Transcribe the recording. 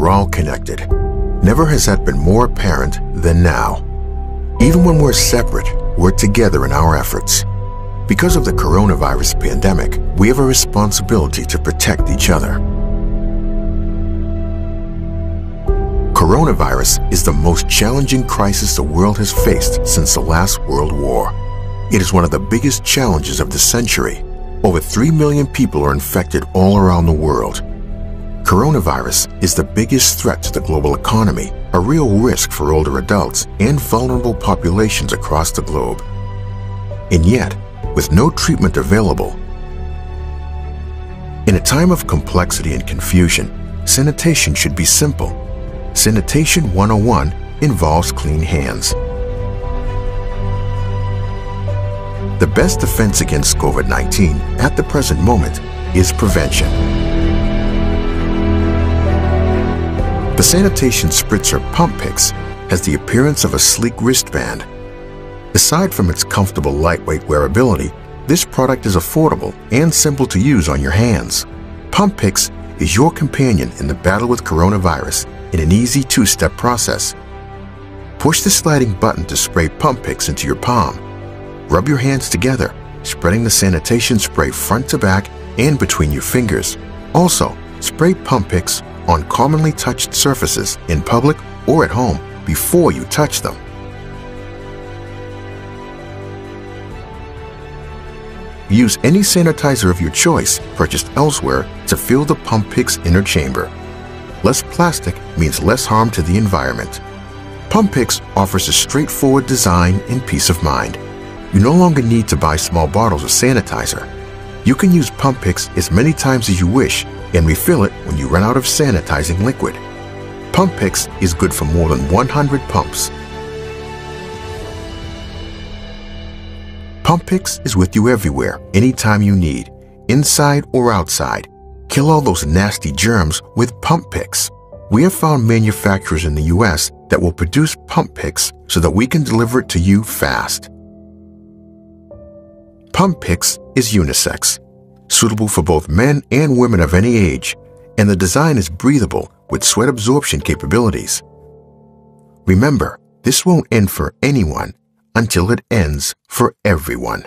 we're all connected. Never has that been more apparent than now. Even when we're separate, we're together in our efforts. Because of the coronavirus pandemic, we have a responsibility to protect each other. Coronavirus is the most challenging crisis the world has faced since the last World War. It is one of the biggest challenges of the century. Over 3 million people are infected all around the world. Coronavirus is the biggest threat to the global economy, a real risk for older adults and vulnerable populations across the globe. And yet, with no treatment available, in a time of complexity and confusion, sanitation should be simple. Sanitation 101 involves clean hands. The best defense against COVID-19 at the present moment is prevention. The sanitation spritzer PumPiX has the appearance of a sleek wristband. Aside from its comfortable lightweight wearability, this product is affordable and simple to use on your hands. PumPiX is your companion in the battle with coronavirus in an easy two-step process. Push the sliding button to spray PumPiX into your palm. Rub your hands together, spreading the sanitation spray front to back and between your fingers. Also, spray PumPiX on commonly touched surfaces in public or at home before you touch them. Use any sanitizer of your choice purchased elsewhere to fill the PumPiX inner chamber. Less plastic means less harm to the environment. PumPiX offers a straightforward design and peace of mind. You no longer need to buy small bottles of sanitizer. You can use PumPiX as many times as you wish and refill it when you run out of sanitizing liquid. PumPiX is good for more than 100 pumps. PumPiX is with you everywhere, anytime you need, inside or outside. Kill all those nasty germs with PumPiX. We have found manufacturers in the US that will produce PumPiX so that we can deliver it to you fast. PumPiX is unisex, suitable for both men and women of any age, and the design is breathable with sweat absorption capabilities. Remember, this won't end for anyone until it ends for everyone.